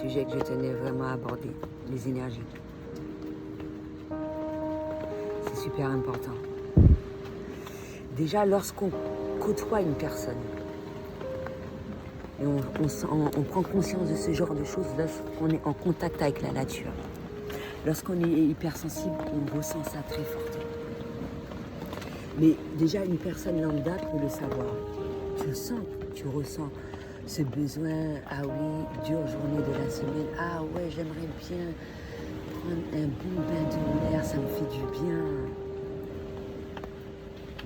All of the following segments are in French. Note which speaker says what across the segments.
Speaker 1: sujet que je tenais vraiment à aborder, les énergies. C'est super important. Déjà, lorsqu'on côtoie une personne, et on prend conscience de ce genre de choses lorsqu'on est en contact avec la nature. Lorsqu'on est hypersensible, on ressent ça très fortement. Mais déjà, une personne lambda peut le savoir. Tu le sens, tu ressens ce besoin. Ah oui, dure journée de la semaine. Ah ouais, j'aimerais bien prendre un bon bain de mer, ça me fait du bien.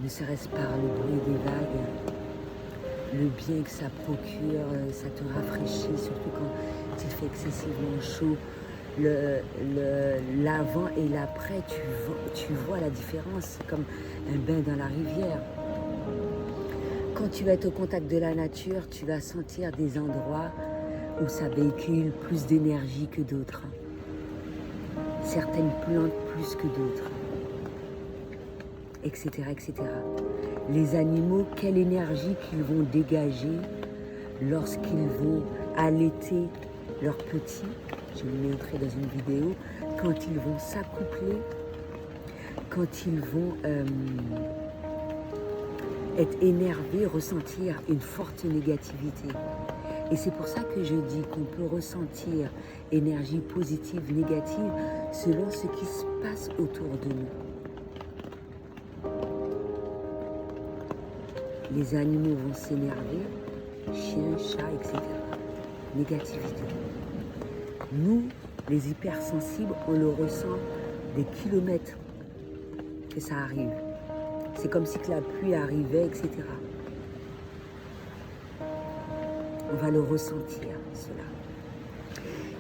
Speaker 1: Ne serait-ce par le bruit des vagues, le bien que ça procure, ça te rafraîchit, surtout quand il fait excessivement chaud. L'avant et l'après, tu vois la différence, c'est comme un bain dans la rivière. Quand tu vas être au contact de la nature, tu vas sentir des endroits où ça véhicule plus d'énergie que d'autres. Certaines plantes plus que d'autres, etc., etc. Les animaux, quelle énergie qu'ils vont dégager lorsqu'ils vont allaiter leurs petits. Je vais le montrer dans une vidéo. Quand ils vont s'accoupler, quand ils vont être énervés, ressentir une forte négativité. Et c'est pour ça que je dis qu'on peut ressentir énergie positive, négative, selon ce qui se passe autour de nous. Les animaux vont s'énerver, chiens, chats, etc. Négativité. Nous, les hypersensibles, on le ressent des kilomètres que ça arrive. C'est comme si que la pluie arrivait, etc. On va le ressentir, cela.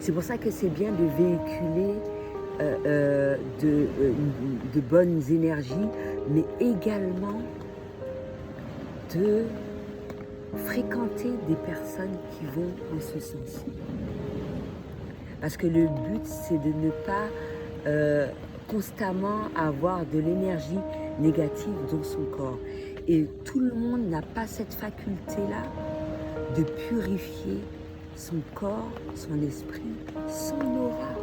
Speaker 1: C'est pour ça que c'est bien de véhiculer de bonnes énergies, mais également de fréquenter des personnes qui vont en ce sens. Parce que le but, c'est de ne pas constamment avoir de l'énergie négative dans son corps. Et tout le monde n'a pas cette faculté-là de purifier son corps, son esprit, son aura.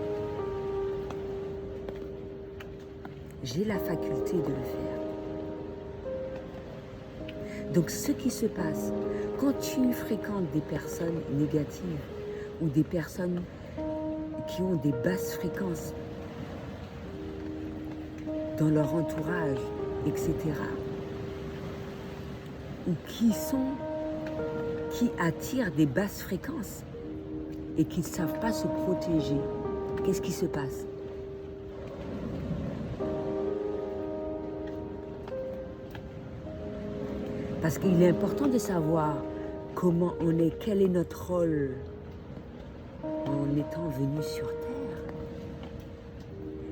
Speaker 1: J'ai la faculté de le faire. Donc ce qui se passe, quand tu fréquentes des personnes négatives ou des personnes qui ont des basses fréquences dans leur entourage, etc., ou qui attirent des basses fréquences et qui ne savent pas se protéger, qu'est-ce qui se passe? Parce qu'il est important de savoir comment on est, quel est notre rôle en étant venu sur Terre.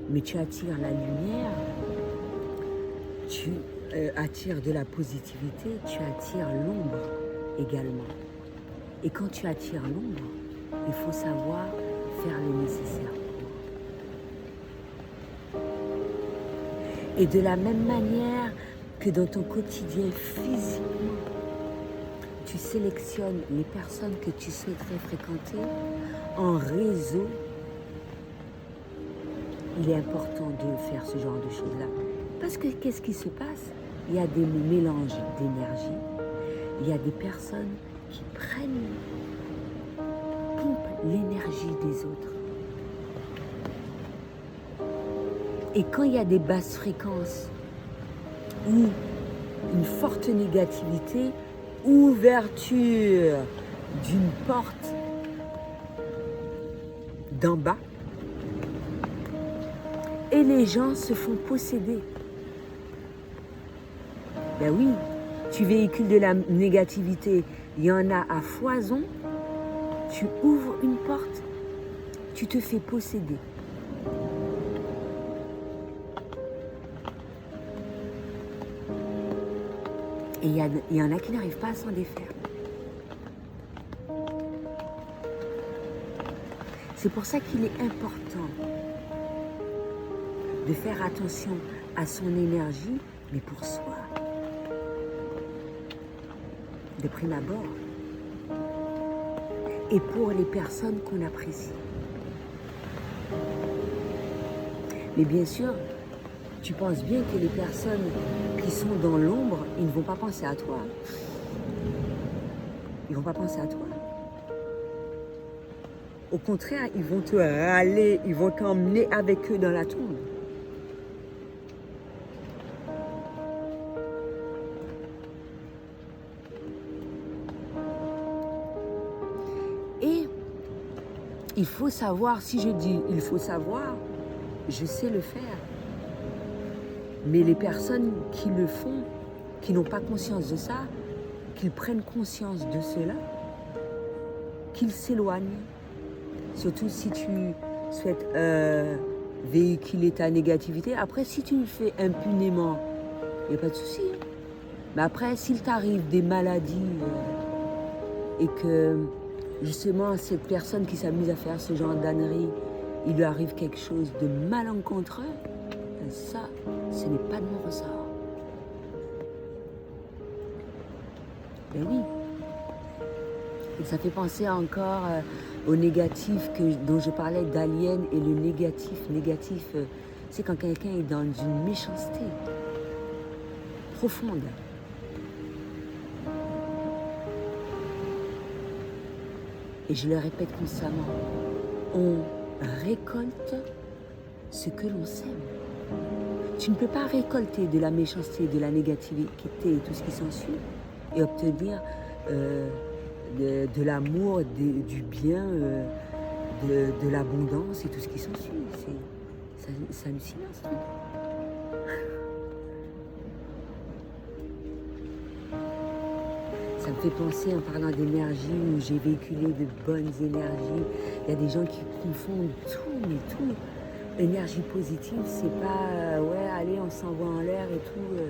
Speaker 1: Mais tu attires la lumière, tu attires de la positivité, tu attires l'ombre également. Et quand tu attires l'ombre, il faut savoir faire le nécessaire pour. Et de la même manière que dans ton quotidien physiquement, tu sélectionnes les personnes que tu souhaiterais fréquenter en réseau, il est important de faire ce genre de choses-là. Parce que qu'est-ce qui se passe? Il y a des mélanges d'énergie, il y a des personnes qui pompent l'énergie des autres. Et quand il y a des basses fréquences ou une forte négativité, ouverture d'une porte d'en bas, et les gens se font posséder. Ben oui, tu véhicules de la négativité, il y en a à foison, tu ouvres une porte, tu te fais posséder. Et il y en a qui n'arrivent pas à s'en défaire. C'est pour ça qu'il est important de faire attention à son énergie, mais pour soi. De prime abord. et pour les personnes qu'on apprécie. Mais bien sûr, tu penses bien que les personnes qui sont dans l'ombre, ils ne vont pas penser à toi. Ils ne vont pas penser à toi. Au contraire, ils vont te râler, ils vont t'emmener avec eux dans la tombe. Et il faut savoir, si je dis il faut savoir, je sais le faire. Mais les personnes qui le font, qui n'ont pas conscience de ça, qu'ils prennent conscience de cela, qu'ils s'éloignent. Surtout si tu souhaites véhiculer ta négativité. Après, si tu le fais impunément, il n'y a pas de souci. Mais après, s'il t'arrive des maladies et que justement cette personne qui s'amuse à faire ce genre d'ânerie, il lui arrive quelque chose de malencontreux, ça, ce n'est pas de mon ressort. Ben oui. Et ça fait penser encore au négatif dont je parlais d'Alien et le négatif. Négatif, c'est quand quelqu'un est dans une méchanceté profonde. Et je le répète constamment, on récolte ce que l'on sème. Tu ne peux pas récolter de la méchanceté, de la négativité et tout ce qui s'ensuit et obtenir de l'amour, du bien, de l'abondance et tout ce qui s'ensuit. C'est hallucinant ce truc. Ça me fait penser, en parlant d'énergie, où j'ai véhiculé de bonnes énergies. Il y a des gens qui confondent tout, mais tout. Énergie positive, c'est pas ouais, allez, on s'envoie en l'air et tout.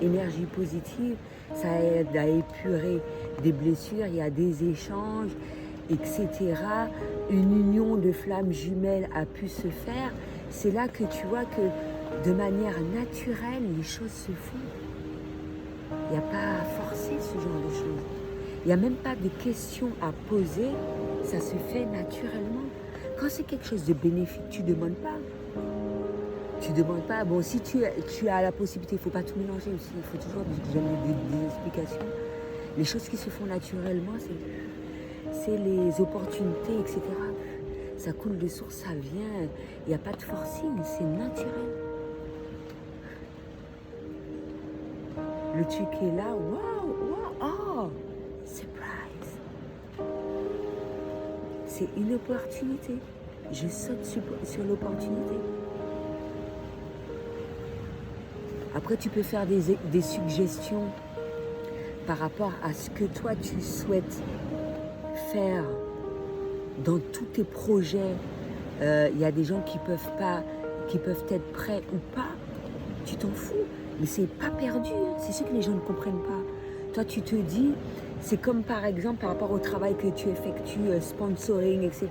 Speaker 1: Énergie positive, ça aide à épurer des blessures, il y a des échanges, etc. Une union de flammes jumelles a pu se faire. C'est là que tu vois que de manière naturelle, les choses se font. Il n'y a pas à forcer ce genre de choses. Il n'y a même pas de questions à poser, ça se fait naturellement. Quand c'est quelque chose de bénéfique, tu ne demandes pas. Tu ne demandes pas. Bon, si tu as la possibilité, il ne faut pas tout mélanger aussi. Il faut toujours donner des explications. Les choses qui se font naturellement, c'est les opportunités, etc. Ça coule de source, ça vient. Il n'y a pas de forcing, c'est naturel. Le truc est là, waouh, oh, surprise. C'est une opportunité. Je saute sur l'opportunité. Après, tu peux faire des suggestions par rapport à ce que toi, tu souhaites faire dans tous tes projets. Il y a des gens qui peuvent être prêts ou pas. Tu t'en fous. Mais c'est pas perdu, c'est ce que les gens ne comprennent pas. Toi, tu te dis, c'est comme par exemple par rapport au travail que tu effectues, sponsoring, etc.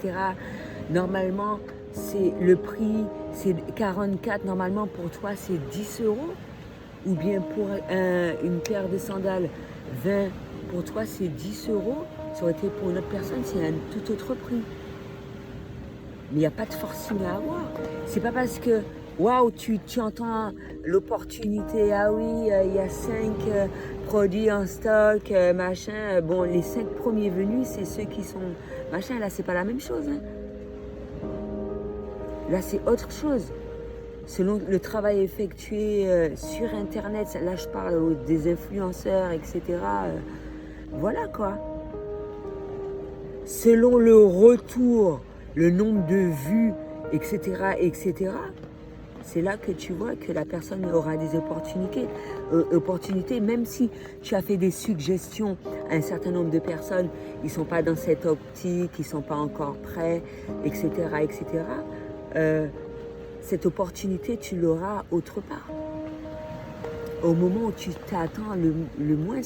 Speaker 1: Normalement, c'est le prix, c'est 44, normalement pour toi, c'est 10 €. Ou bien pour une paire de sandales, 20, pour toi, c'est 10 €. Ça aurait été pour une autre personne, c'est un tout autre prix. Mais il n'y a pas de forcing à avoir. C'est pas parce que waouh, tu entends l'opportunité, ah oui, il y a 5 produits en stock, machin. Bon, les 5 premiers venus, c'est ceux qui sont machin. Là, c'est pas la même chose. Hein. Là, c'est autre chose. Selon le travail effectué sur Internet, là, je parle des influenceurs, etc. Voilà quoi. Selon le retour, le nombre de vues, etc., etc., c'est là que tu vois que la personne aura des opportunités, même si tu as fait des suggestions à un certain nombre de personnes, ils ne sont pas dans cette optique, ils ne sont pas encore prêts, etc., etc. Cette opportunité, tu l'auras autre part. Au moment où tu t'attends le moins,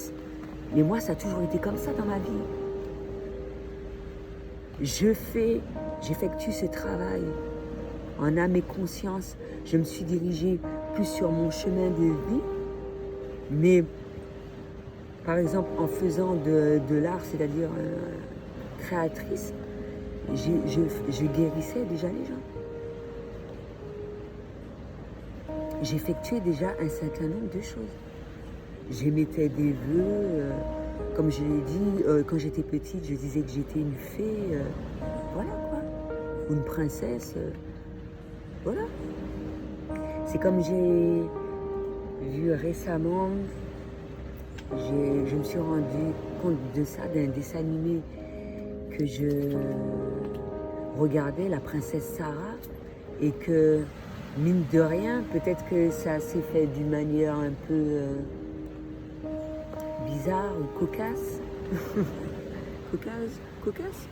Speaker 1: mais moi, ça a toujours été comme ça dans ma vie. J'effectue ce travail en âme et conscience. Je me suis dirigée plus sur mon chemin de vie, mais par exemple en faisant de l'art, c'est-à-dire créatrice, je guérissais déjà les gens. J'effectuais déjà un certain nombre de choses. J'émettais des vœux, comme je l'ai dit, quand j'étais petite, je disais que j'étais une fée, voilà quoi, ou une princesse, voilà. C'est comme j'ai vu récemment, je me suis rendu compte de ça, d'un dessin animé que je regardais, la princesse Sarah, et que, mine de rien, peut-être que ça s'est fait d'une manière un peu bizarre ou cocasse. Cocasse.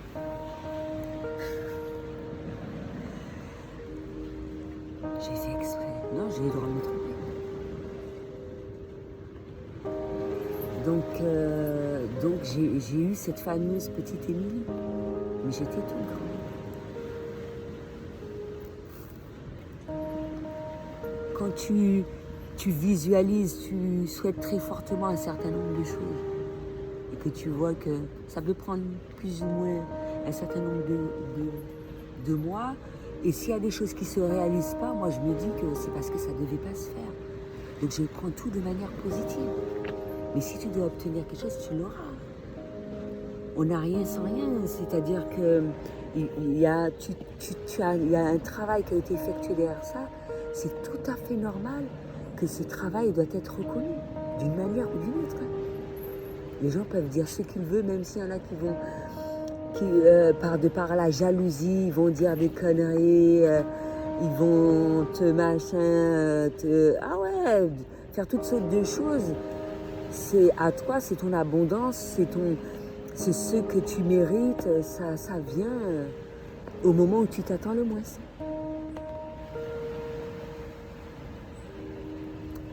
Speaker 1: J'ai fait exprès. Non, j'ai eu le droit de me tromper. Donc j'ai eu cette fameuse petite Émilie. Mais j'étais toute grande. Quand tu visualises, tu souhaites très fortement un certain nombre de choses. Et que tu vois que ça peut prendre plus ou moins un certain nombre de mois. Et s'il y a des choses qui ne se réalisent pas, moi je me dis que c'est parce que ça ne devait pas se faire. Donc je prends tout de manière positive. Mais si tu dois obtenir quelque chose, tu l'auras. On n'a rien sans rien. C'est-à-dire que il y a un travail qui a été effectué derrière ça. C'est tout à fait normal que ce travail doit être reconnu d'une manière ou d'une autre. Les gens peuvent dire ce qu'ils veulent, même s'il y en a qui vont, par la jalousie, ils vont dire des conneries, ils vont te machin, faire toutes sortes de choses. C'est à toi, c'est ton abondance, c'est ce que tu mérites, ça vient au moment où tu t'attends le moins.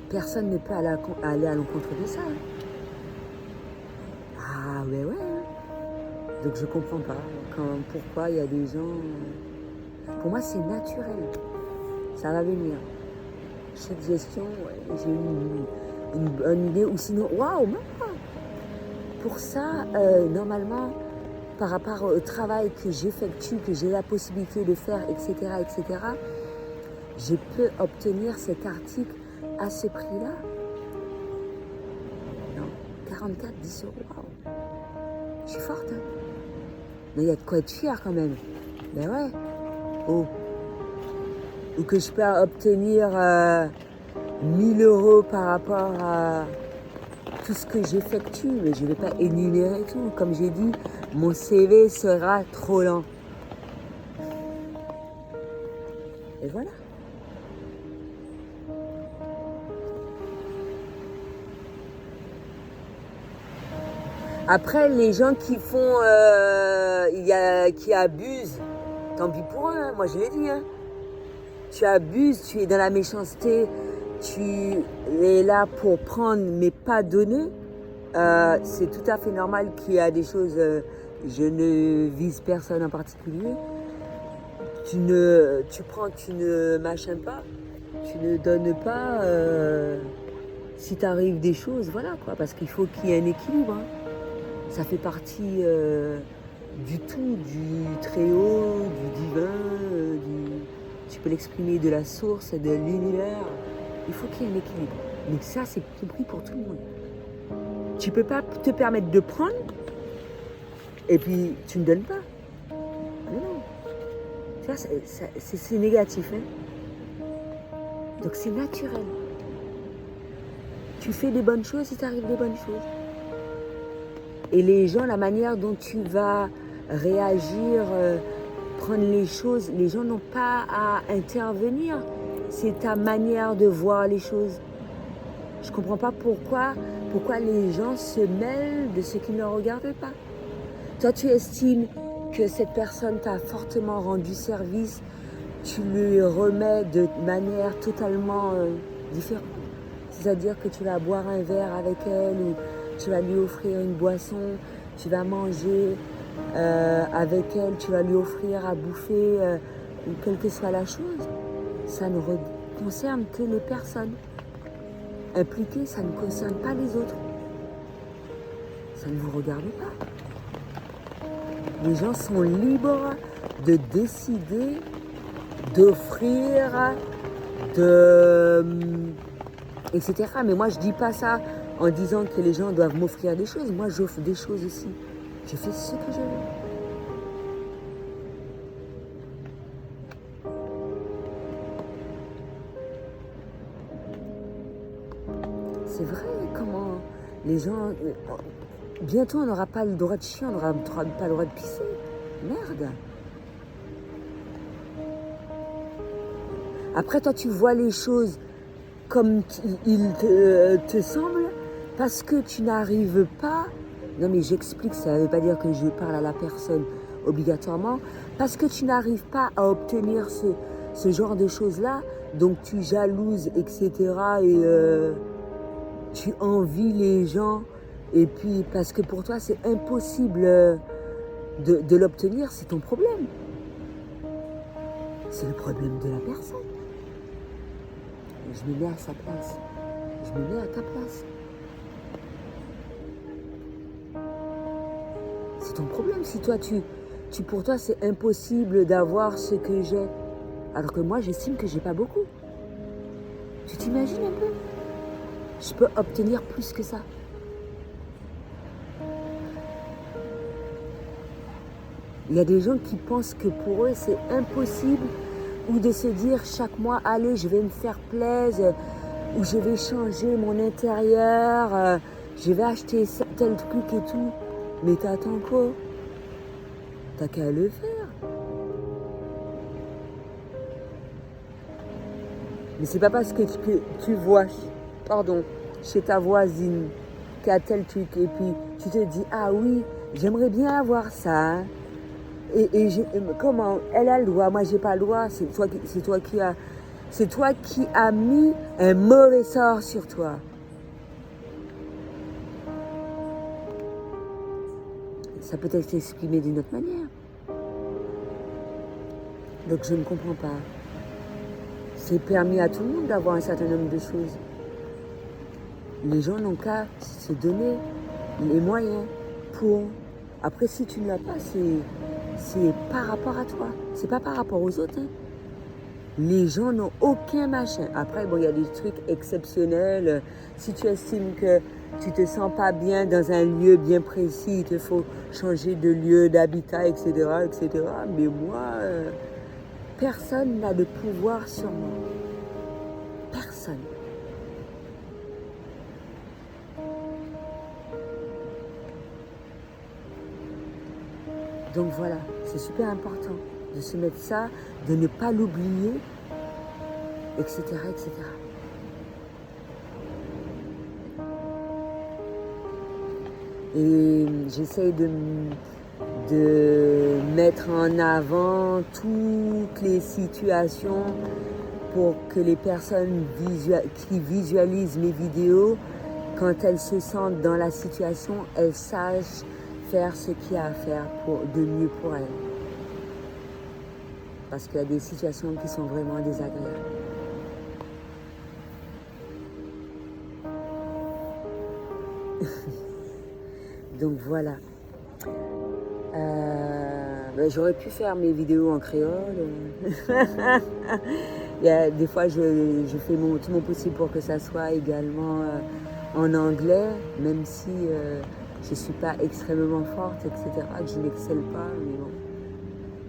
Speaker 1: Personne ne peut aller à l'encontre de ça. Ah ouais. Donc je comprends pas pourquoi il y a des gens... Pour moi c'est naturel. Ça va venir. Cette gestion, j'ai eu une bonne idée. Ou sinon, waouh, même pas. Pour ça, normalement, par rapport au travail que j'effectue, que j'ai la possibilité de faire, etc., je peux obtenir cet article à ce prix-là. Non, 44, 10 euros, waouh. Je suis forte, hein. Mais il y a de quoi être fière quand même. Ben ouais. Oh. Ou que je peux obtenir 1000 euros par rapport à tout ce que j'effectue. Mais je ne vais pas énumérer tout. Comme j'ai dit, mon CV sera trop lent. Et voilà. Après, les gens qui font, qui abusent, tant pis pour eux, hein, moi je l'ai dit. Hein. Tu abuses, tu es dans la méchanceté, tu es là pour prendre mais pas donner. C'est tout à fait normal qu'il y a des choses, je ne vise personne en particulier. Tu prends, tu ne machines pas, tu ne donnes pas. Si t'arrive des choses, voilà quoi, parce qu'il faut qu'il y ait un équilibre. Hein. Ça fait partie du tout, du très haut, du divin, tu peux l'exprimer de la source, de l'univers. Il faut qu'il y ait un équilibre. Donc ça, c'est compris pour tout le monde. Tu ne peux pas te permettre de prendre et puis tu ne donnes pas. Non. Tu vois, c'est négatif. Hein. Donc c'est naturel. Tu fais des bonnes choses, il t'arrive des bonnes choses. Et les gens, la manière dont tu vas réagir, prendre les choses, les gens n'ont pas à intervenir. C'est ta manière de voir les choses. Je ne comprends pas pourquoi les gens se mêlent de ce qui ne leur regarde pas. Toi, tu estimes que cette personne t'a fortement rendu service, tu lui remets de manière totalement différente. C'est-à-dire que tu vas boire un verre avec elle ou tu vas lui offrir une boisson, tu vas manger avec elle, tu vas lui offrir à bouffer, quelle que soit la chose. Ça ne concerne que les personnes impliquées, ça ne concerne pas les autres. Ça ne vous regarde pas. Les gens sont libres de décider, d'offrir, etc. Mais moi, je dis pas ça en disant que les gens doivent m'offrir des choses. Moi, j'offre des choses aussi. Je fais ce que je veux. C'est vrai, comment les gens... Bientôt, on n'aura pas le droit de chier, on n'aura pas le droit de pisser. Merde. Après, toi, tu vois les choses comme il te semble, parce que tu n'arrives pas... Non, mais j'explique, ça ne veut pas dire que je parle à la personne obligatoirement, parce que tu n'arrives pas à obtenir ce genre de choses-là, donc tu jalouses, etc., et tu envies les gens, et puis parce que pour toi, c'est impossible de l'obtenir, c'est ton problème. C'est le problème de la personne. Je me mets à sa place. Je me mets à ta place. C'est ton problème. Si toi, pour toi, c'est impossible d'avoir ce que j'ai, alors que moi, j'estime que j'ai pas beaucoup. Tu t'imagines un peu? Je peux obtenir plus que ça. Il y a des gens qui pensent que pour eux, c'est impossible, ou de se dire chaque mois, allez, je vais me faire plaisir, ou je vais changer mon intérieur, je vais acheter tel truc et tout. Mais t'attends quoi? T'as qu'à le faire. Mais c'est pas parce que tu vois, chez ta voisine qui a tel truc, et puis tu te dis, ah oui, j'aimerais bien avoir ça, hein. Comment elle a le droit, moi j'ai pas le droit, c'est toi qui as mis un mauvais sort sur toi. Ça peut être exprimé d'une autre manière. Donc je ne comprends pas. C'est permis à tout le monde d'avoir un certain nombre de choses. Les gens n'ont qu'à se donner les moyens pour. Après, si tu ne l'as pas, c'est par rapport à toi. C'est pas par rapport aux autres. Hein. Les gens n'ont aucun machin. Après, bon, il y a des trucs exceptionnels. Si tu estimes que tu te sens pas bien dans un lieu bien précis, il te faut changer de lieu, d'habitat, etc., etc. Mais moi, personne n'a de pouvoir sur moi. Personne. Donc voilà, c'est super important de se mettre ça, de ne pas l'oublier, etc., etc. Et j'essaye de mettre en avant toutes les situations pour que les personnes qui visualisent mes vidéos, quand elles se sentent dans la situation, elles sachent faire ce qu'il y a à faire de mieux pour elles. Parce qu'il y a des situations qui sont vraiment désagréables. Donc voilà. J'aurais pu faire mes vidéos en créole. Des fois, je fais tout mon possible pour que ça soit également en anglais, même si je ne suis pas extrêmement forte, etc., que je n'excelle pas, mais bon,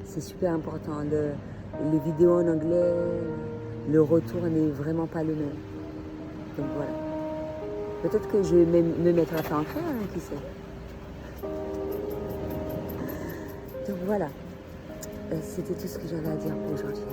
Speaker 1: c'est super important. Les vidéos en anglais, le retour n'est vraiment pas le même. Donc voilà. Peut-être que je vais me mettre à faire en créole, hein, qui sait. Donc voilà. C'était tout ce que j'avais à dire pour aujourd'hui.